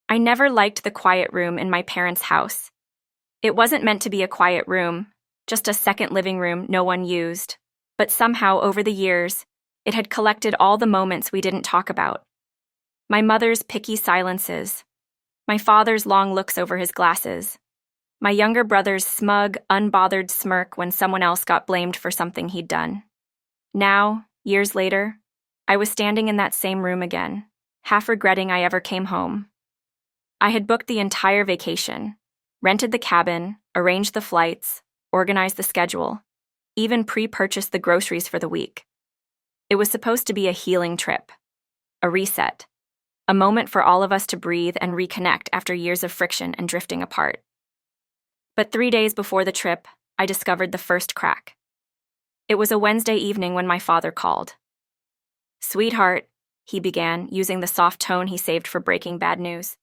I never liked the quiet room in my parents' house. It wasn't meant to be a quiet room, just a second living room no one used. But somehow, over the years, it had collected all the moments we didn't talk about. My mother's picky silences, my father's long looks over his glasses, my younger brother's smug, unbothered smirk when someone else got blamed for something he'd done. Now, years later, I was standing in that same room again, half regretting I ever came home. I had booked the entire vacation, rented the cabin, arranged the flights, organized the schedule, even pre-purchased the groceries for the week. It was supposed to be a healing trip, a reset, a moment for all of us to breathe and reconnect after years of friction and drifting apart. But 3 days before the trip, I discovered the first crack. It was a Wednesday evening when my father called. "Sweetheart," he began, using the soft tone he saved for breaking bad news.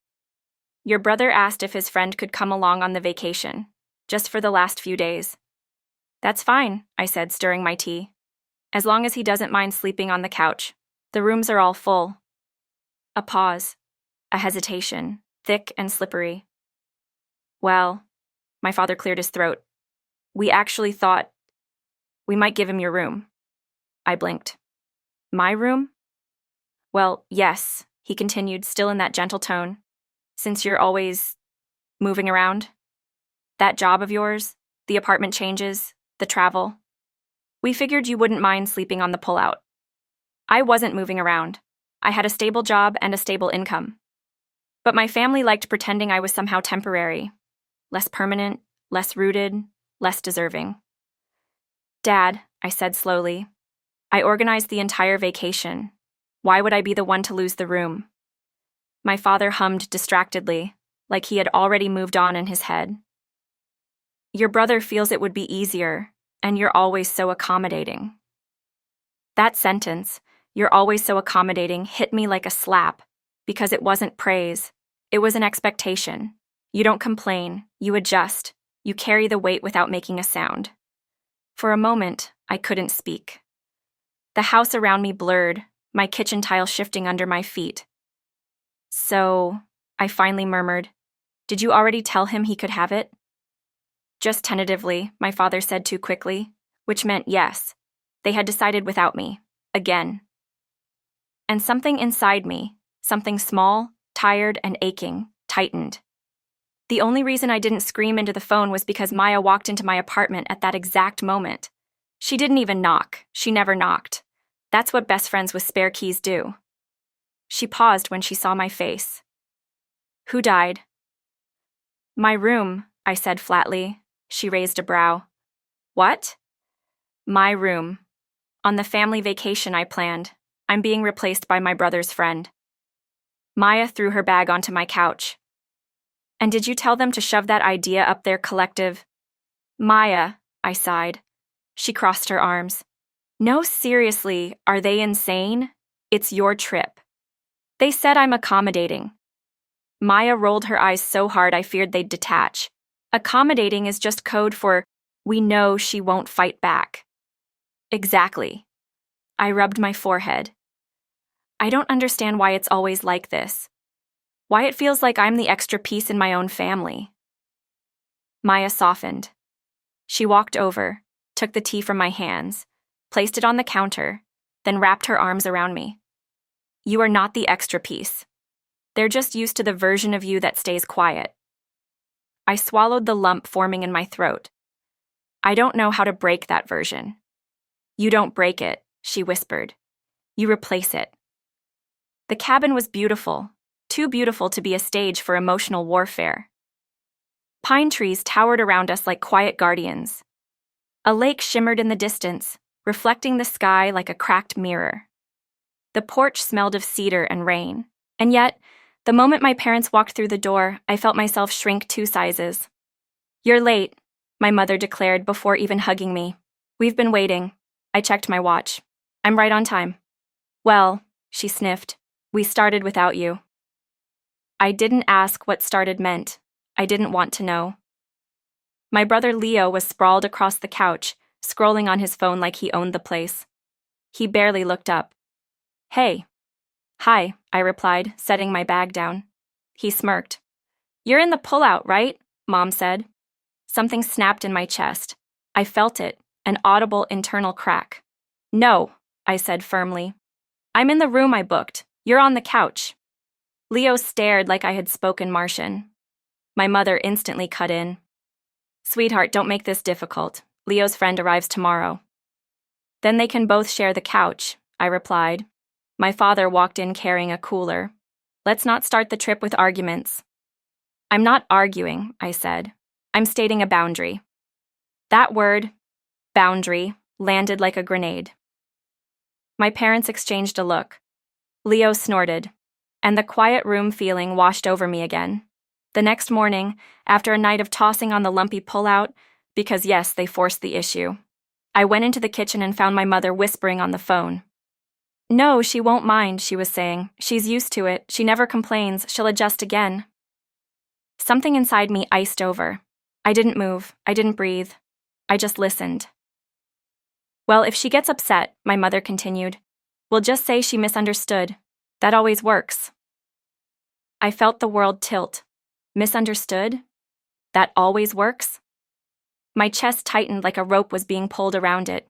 "Your brother asked if his friend could come along on the vacation, just for the last few days." "That's fine," I said, stirring my tea. "As long as he doesn't mind sleeping on the couch. The rooms are all full." A pause, a hesitation, thick and slippery. "Well," my father cleared his throat, "we actually thought we might give him your room." I blinked. "My room?" "Well, yes," he continued, still in that gentle tone. "Since you're always moving around. That job of yours, the apartment changes, the travel. We figured you wouldn't mind sleeping on the pullout." I wasn't moving around. I had a stable job and a stable income. But my family liked pretending I was somehow temporary, less permanent, less rooted, less deserving. "Dad," I said slowly, "I organized the entire vacation. Why would I be the one to lose the room?" My father hummed distractedly, like he had already moved on in his head. "Your brother feels it would be easier, and you're always so accommodating." That sentence, "you're always so accommodating," hit me like a slap, because it wasn't praise. It was an expectation. You don't complain, you adjust, you carry the weight without making a sound. For a moment, I couldn't speak. The house around me blurred, my kitchen tile shifting under my feet. "So," I finally murmured, "did you already tell him he could have it?" "Just tentatively," my father said too quickly, which meant yes. They had decided without me, again. And something inside me, something small, tired, and aching, tightened. The only reason I didn't scream into the phone was because Maya walked into my apartment at that exact moment. She didn't even knock. She never knocked. That's what best friends with spare keys do. She paused when she saw my face. "Who died?" "My room," I said flatly. She raised a brow. "What?" "My room. On the family vacation I planned, I'm being replaced by my brother's friend." Maya threw her bag onto my couch. "And did you tell them to shove that idea up their collective—" "Maya," I sighed. She crossed her arms. "No, seriously, are they insane? It's your trip. They said I'm accommodating." Maya rolled her eyes so hard I feared they'd detach. Accommodating is just code for, "we know she won't fight back." Exactly. I rubbed my forehead. I don't understand why it's always like this. Why it feels like I'm the extra piece in my own family. Maya softened. She walked over, took the tea from my hands, placed it on the counter, then wrapped her arms around me. "You are not the extra piece. They're just used to the version of you that stays quiet." I swallowed the lump forming in my throat. "I don't know how to break that version." "You don't break it," she whispered. "You replace it." The cabin was beautiful, too beautiful to be a stage for emotional warfare. Pine trees towered around us like quiet guardians. A lake shimmered in the distance, reflecting the sky like a cracked mirror. The porch smelled of cedar and rain, and yet, the moment my parents walked through the door, I felt myself shrink 2 sizes. "You're late," my mother declared before even hugging me. "We've been waiting." I checked my watch. "I'm right on time." "Well," she sniffed, "we started without you." I didn't ask what started meant. I didn't want to know. My brother Leo was sprawled across the couch, scrolling on his phone like he owned the place. He barely looked up. "Hey." "Hi," I replied, setting my bag down. He smirked. "You're in the pullout, right?" Mom said. Something snapped in my chest. I felt it, an audible internal crack. "No," I said firmly. "I'm in the room I booked. You're on the couch." Leo stared like I had spoken Martian. My mother instantly cut in. "Sweetheart, don't make this difficult. Leo's friend arrives tomorrow." "Then they can both share the couch," I replied. My father walked in carrying a cooler. "Let's not start the trip with arguments." "I'm not arguing," I said. "I'm stating a boundary." That word, boundary, landed like a grenade. My parents exchanged a look. Leo snorted, and the quiet room feeling washed over me again. The next morning, after a night of tossing on the lumpy pullout, because yes, they forced the issue, I went into the kitchen and found my mother whispering on the phone. "No, she won't mind," she was saying. "She's used to it. She never complains. She'll adjust again." Something inside me iced over. I didn't move. I didn't breathe. I just listened. "Well, if she gets upset," my mother continued, "we'll just say she misunderstood. That always works." I felt the world tilt. Misunderstood? That always works? My chest tightened like a rope was being pulled around it.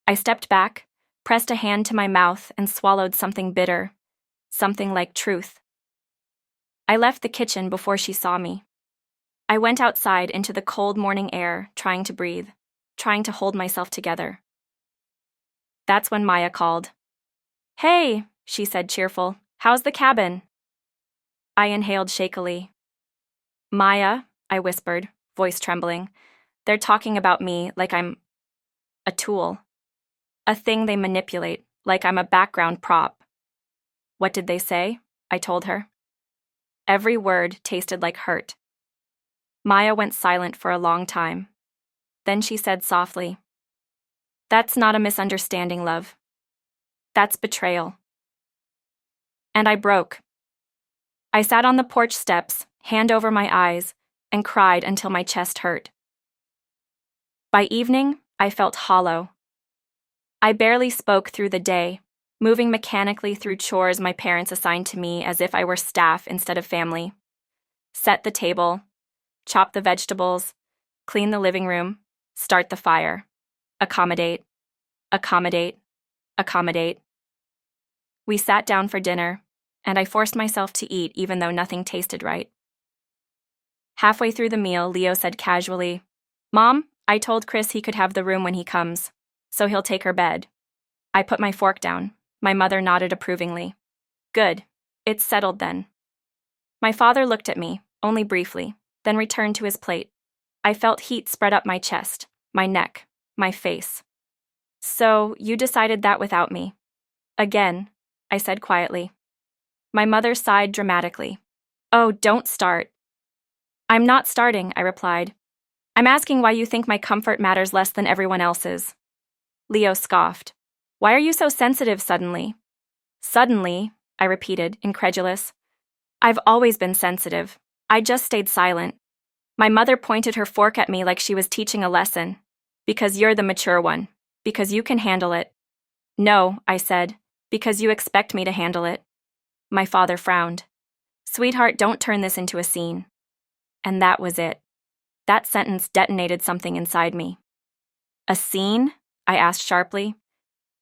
I stepped back, pressed a hand to my mouth, and swallowed something bitter, something like truth. I left the kitchen before she saw me. I went outside into the cold morning air, trying to breathe, trying to hold myself together. That's when Maya called. "Hey," she said, cheerful. "How's the cabin?" I inhaled shakily. "Maya," I whispered, voice trembling. "They're talking about me like I'm a tool. A thing they manipulate, like I'm a background prop." "What did they say?" I told her. Every word tasted like hurt. Maya went silent for a long time. Then she said softly, "That's not a misunderstanding, love. That's betrayal." And I broke. I sat on the porch steps, hand over my eyes, and cried until my chest hurt. By evening, I felt hollow. I barely spoke through the day, moving mechanically through chores my parents assigned to me as if I were staff instead of family. Set the table, chop the vegetables, clean the living room, start the fire. Accommodate, accommodate, accommodate. We sat down for dinner, and I forced myself to eat even though nothing tasted right. Halfway through the meal, Leo said casually, "Mom, I told Chris he could have the room when he comes, so he'll take her bed." I put my fork down. My mother nodded approvingly. "Good. It's settled then." My father looked at me, only briefly, then returned to his plate. I felt heat spread up my chest, my neck, my face. "So, you decided that without me?" "Again," I said quietly. My mother sighed dramatically. "Oh, don't start." "I'm not starting," I replied. "I'm asking why you think my comfort matters less than everyone else's." Leo scoffed. "Why are you so sensitive suddenly?" "Suddenly," I repeated, incredulous. "I've always been sensitive. I just stayed silent." My mother pointed her fork at me like she was teaching a lesson. "Because you're the mature one. Because you can handle it." "No," I said, "because you expect me to handle it." My father frowned. "Sweetheart, don't turn this into a scene." And that was it. That sentence detonated something inside me. "A scene?" I asked sharply.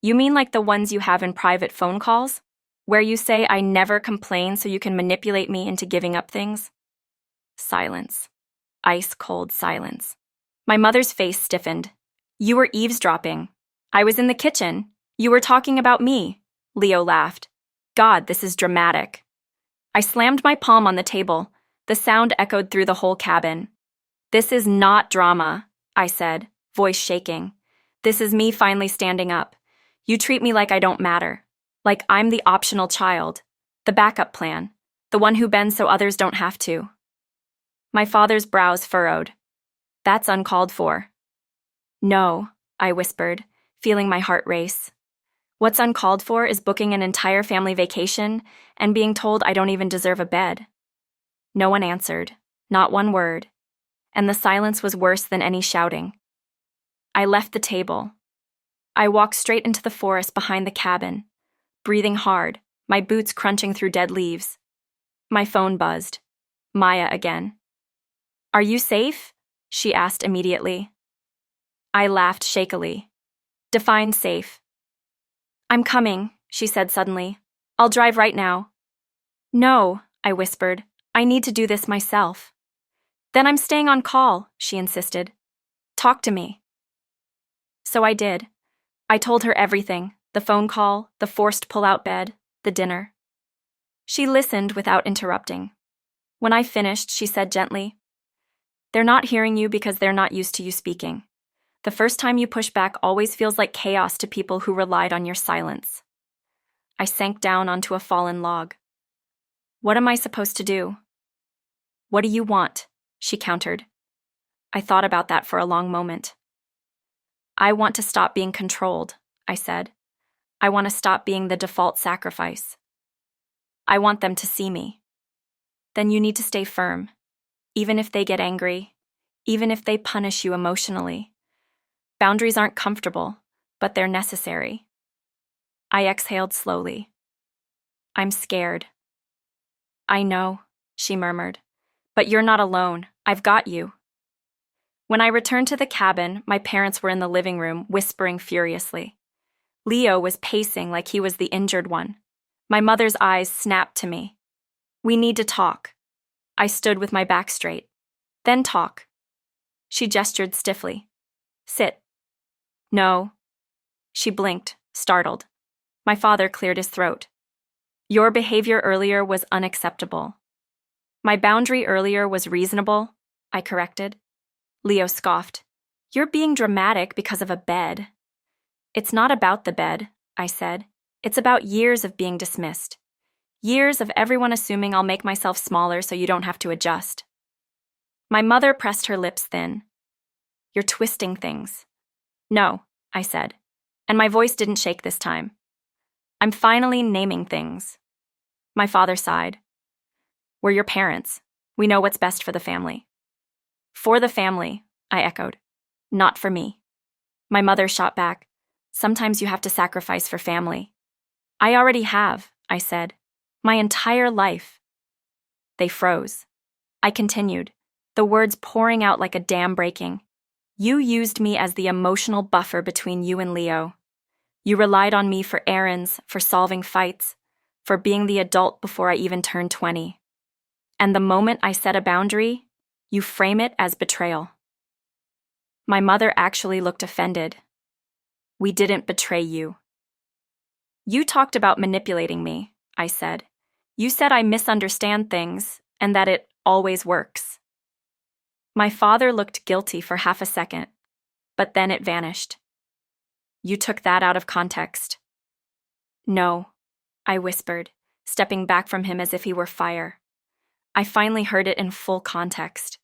"You mean like the ones you have in private phone calls? Where you say I never complain so you can manipulate me into giving up things?" Silence. Ice-cold silence. My mother's face stiffened. "You were eavesdropping. I was in the kitchen. You were talking about me." Leo laughed. "God, this is dramatic." I slammed my palm on the table. The sound echoed through the whole cabin. "This is not drama," I said, voice shaking. "This is me finally standing up. You treat me like I don't matter. Like I'm the optional child. The backup plan. The one who bends so others don't have to." My father's brows furrowed. "That's uncalled for." "No," I whispered, feeling my heart race. "What's uncalled for is booking an entire family vacation and being told I don't even deserve a bed." No one answered, not one word, and the silence was worse than any shouting. I left the table. I walked straight into the forest behind the cabin, breathing hard, my boots crunching through dead leaves. My phone buzzed. Maya again. "Are you safe?" she asked immediately. I laughed shakily. "Define safe." "I'm coming," she said suddenly. "I'll drive right now." "No," I whispered. "I need to do this myself." "Then I'm staying on call," she insisted. "Talk to me." So I did. I told her everything, the phone call, the forced pull-out bed, the dinner. She listened without interrupting. When I finished, she said gently, "They're not hearing you because they're not used to you speaking. The first time you push back always feels like chaos to people who relied on your silence." I sank down onto a fallen log. "What am I supposed to do?" "What do you want?" she countered. I thought about that for a long moment. "I want to stop being controlled," I said. "I want to stop being the default sacrifice. I want them to see me." "Then you need to stay firm, even if they get angry, even if they punish you emotionally. Boundaries aren't comfortable, but they're necessary." I exhaled slowly. "I'm scared." "I know," she murmured. "But you're not alone. I've got you." When I returned to the cabin, my parents were in the living room, whispering furiously. Leo was pacing like he was the injured one. My mother's eyes snapped to me. "We need to talk." I stood with my back straight. "Then talk." She gestured stiffly. "Sit." "No." She blinked, startled. My father cleared his throat. "Your behavior earlier was unacceptable." "My boundary earlier was reasonable," I corrected. Leo scoffed. "You're being dramatic because of a bed." "It's not about the bed," I said. "It's about years of being dismissed. Years of everyone assuming I'll make myself smaller so you don't have to adjust." My mother pressed her lips thin. "You're twisting things." "No," I said, and my voice didn't shake this time. "I'm finally naming things." My father sighed. "We're your parents. We know what's best for the family." "For the family," I echoed. "Not for me." My mother shot back. "Sometimes you have to sacrifice for family." "I already have," I said. "My entire life." They froze. I continued, the words pouring out like a dam breaking. "You used me as the emotional buffer between you and Leo. You relied on me for errands, for solving fights, for being the adult before I even turned 20. And the moment I set a boundary, you frame it as betrayal." My mother actually looked offended. "We didn't betray you." "You talked about manipulating me," I said. "You said I misunderstand things and that it always works." My father looked guilty for half a second, but then it vanished. "You took that out of context." "No," I whispered, stepping back from him as if he were fire. I finally heard it in full context.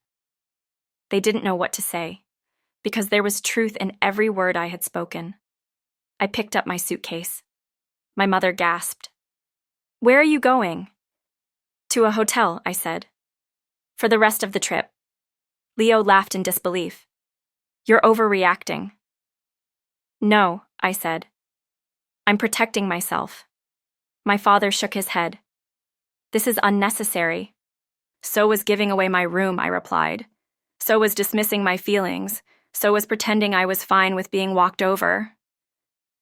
They didn't know what to say, because there was truth in every word I had spoken. I picked up my suitcase. My mother gasped. "Where are you going?" "To a hotel," I said. "For the rest of the trip." Leo laughed in disbelief. "You're overreacting." "No," I said. "I'm protecting myself." My father shook his head. "This is unnecessary." "So was giving away my room," I replied. "So was dismissing my feelings. So was pretending I was fine with being walked over."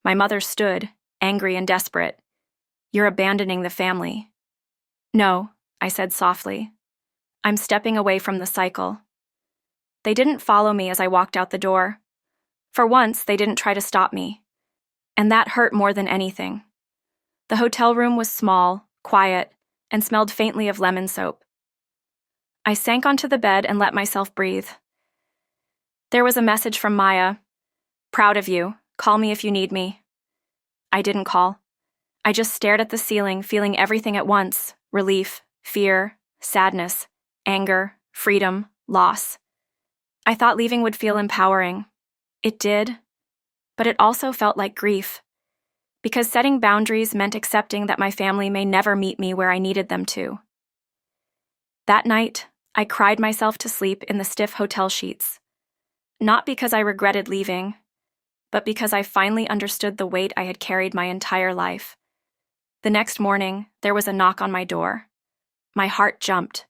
My mother stood, angry and desperate. "You're abandoning the family." "No," I said softly. "I'm stepping away from the cycle." They didn't follow me as I walked out the door. For once, they didn't try to stop me. And that hurt more than anything. The hotel room was small, quiet, and smelled faintly of lemon soap. I sank onto the bed and let myself breathe. There was a message from Maya. "Proud of you. Call me if you need me." I didn't call. I just stared at the ceiling, feeling everything at once: relief, fear, sadness, anger, freedom, loss. I thought leaving would feel empowering. It did, but it also felt like grief, because setting boundaries meant accepting that my family may never meet me where I needed them to. That night, I cried myself to sleep in the stiff hotel sheets. Not because I regretted leaving, but because I finally understood the weight I had carried my entire life. The next morning, there was a knock on my door. My heart jumped.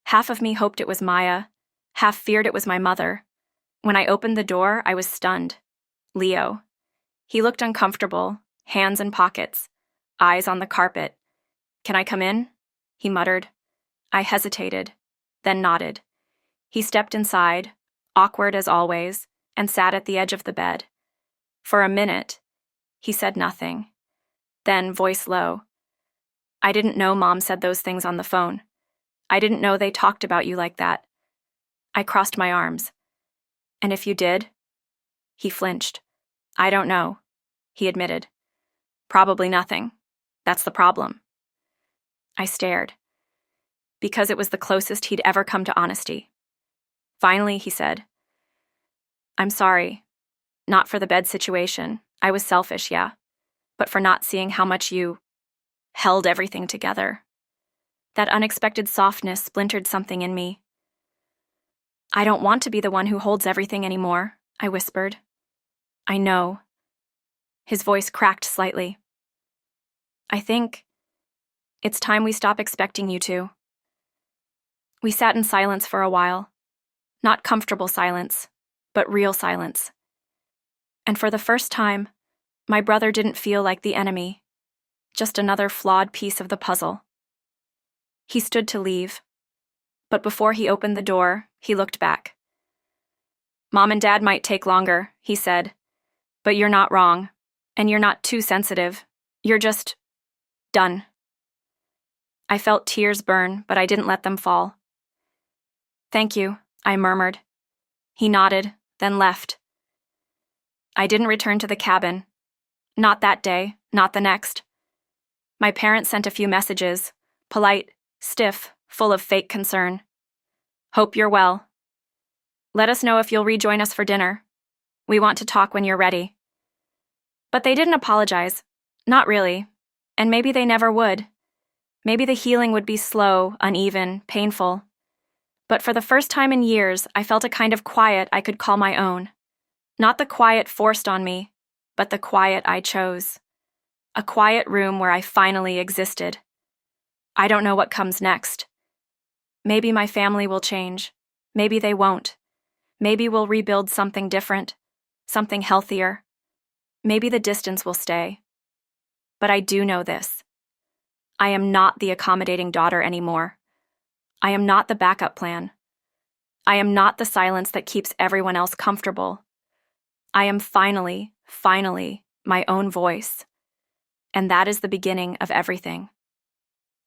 Half of me hoped it was Maya, half feared it was my mother. When I opened the door, I was stunned. Leo. He looked uncomfortable, hands in pockets, eyes on the carpet. "Can I come in?" he muttered. I hesitated, then nodded. He stepped inside, awkward as always, and sat at the edge of the bed. For a minute, he said nothing. Then, voice low, "I didn't know Mom said those things on the phone. I didn't know they talked about you like that." I crossed my arms. "And if you did?" He flinched. "I don't know," he admitted. "Probably nothing. That's the problem." I stared. Because it was the closest he'd ever come to honesty. Finally, he said, "I'm sorry. Not for the bed situation. I was selfish, yeah. But for not seeing how much you held everything together." That unexpected softness splintered something in me. "I don't want to be the one who holds everything anymore," I whispered. "I know." His voice cracked slightly. "I think it's time we stop expecting you to." We sat in silence for a while. Not comfortable silence, but real silence. And for the first time, my brother didn't feel like the enemy, just another flawed piece of the puzzle. He stood to leave, but before he opened the door, he looked back. "Mom and Dad might take longer," he said, "but you're not wrong, and you're not too sensitive. You're just done." I felt tears burn, but I didn't let them fall. "Thank you," I murmured. He nodded, then left. I didn't return to the cabin. Not that day, not the next. My parents sent a few messages, polite, stiff, full of fake concern. "Hope you're well. Let us know if you'll rejoin us for dinner. We want to talk when you're ready." But they didn't apologize. Not really. And maybe they never would. Maybe the healing would be slow, uneven, painful. But for the first time in years, I felt a kind of quiet I could call my own. Not the quiet forced on me, but the quiet I chose. A quiet room where I finally existed. I don't know what comes next. Maybe my family will change. Maybe they won't. Maybe we'll rebuild something different, something healthier. Maybe the distance will stay. But I do know this. I am not the accommodating daughter anymore. I am not the backup plan. I am not the silence that keeps everyone else comfortable. I am finally my own voice. And that is the beginning of everything.